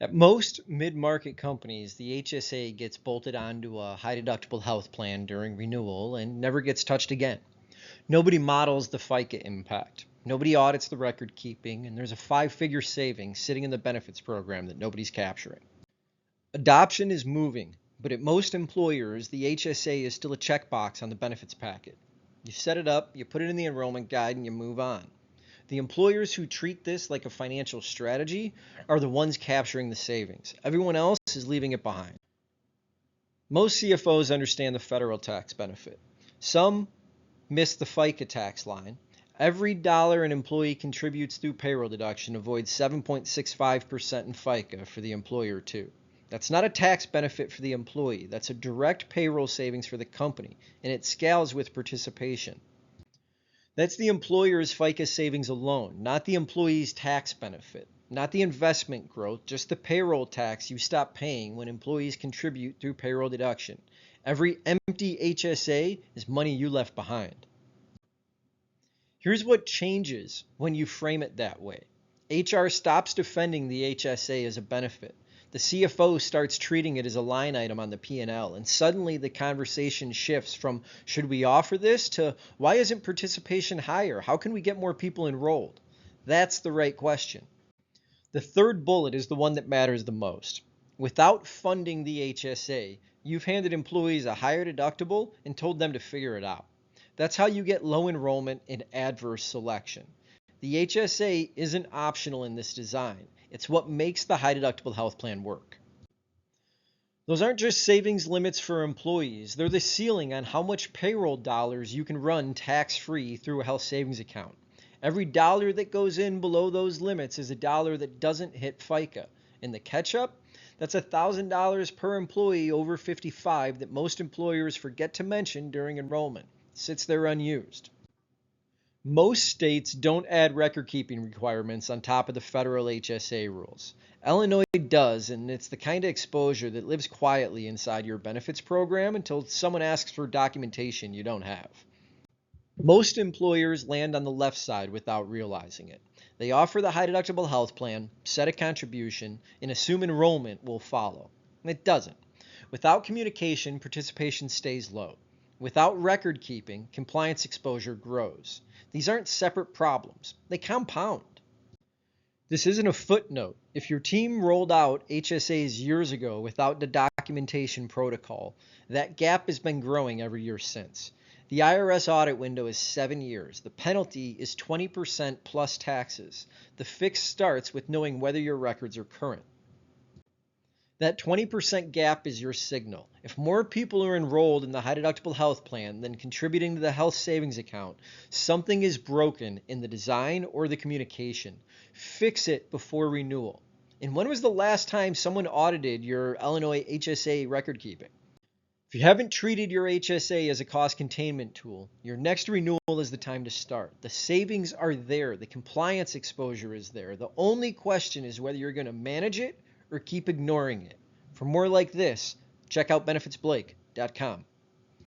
At most mid-market companies, the HSA gets bolted onto a high deductible health plan during renewal and never gets touched again. Nobody models the FICA impact. Nobody audits the record keeping, and there's a 5-figure savings sitting in the benefits program that nobody's capturing. Adoption is moving, but at most employers, the HSA is still a checkbox on the benefits packet. You set it up, you put it in the enrollment guide, and you move on. The employers who treat this like a financial strategy are the ones capturing the savings. Everyone else is leaving it behind. Most CFOs understand the federal tax benefit. Some miss the FICA tax line. Every dollar an employee contributes through payroll deduction avoids 7.65% in FICA for the employer too. That's not a tax benefit for the employee. That's a direct payroll savings for the company, and it scales with participation. That's the employer's FICA savings alone, not the employee's tax benefit, not the investment growth, just the payroll tax you stop paying when employees contribute through payroll deduction. Every empty HSA is money you left behind. Here's what changes when you frame it that way. HR stops defending the HSA as a benefit. The CFO starts treating it as a line item on the P&L, and suddenly the conversation shifts from should we offer this to why isn't participation higher? How can we get more people enrolled? That's the right question. The third bullet is the one that matters the most. Without funding the HSA, you've handed employees a higher deductible and told them to figure it out. That's how you get low enrollment and adverse selection. The HSA isn't optional in this design. It's what makes the high deductible health plan work. Those aren't just savings limits for employees. They're the ceiling on how much payroll dollars you can run tax-free through a health savings account. Every dollar that goes in below those limits is a dollar that doesn't hit FICA. And the catch-up? That's $1,000 per employee over 55 that most employers forget to mention during enrollment. It sits there unused. Most states don't add record-keeping requirements on top of the federal HSA rules. Illinois does, and it's the kind of exposure that lives quietly inside your benefits program until someone asks for documentation you don't have. Most employers land on the left side without realizing it. They offer the high deductible health plan, set a contribution, and assume enrollment will follow. It doesn't. Without communication, participation stays low. Without record keeping, compliance exposure grows. These aren't separate problems. They compound. This isn't a footnote. If your team rolled out HSAs years ago without the documentation protocol, that gap has been growing every year since. The IRS audit window is 7 years. The penalty is 20% plus taxes. The fix starts with knowing whether your records are current. That 20% gap is your signal. If more people are enrolled in the high deductible health plan than contributing to the health savings account, something is broken in the design or the communication. Fix it before renewal. And when was the last time someone audited your Illinois HSA record keeping? If you haven't treated your HSA as a cost containment tool, your next renewal is the time to start. The savings are there. The compliance exposure is there. The only question is whether you're going to manage it or keep ignoring it. For more like this, check out benefitsblake.com.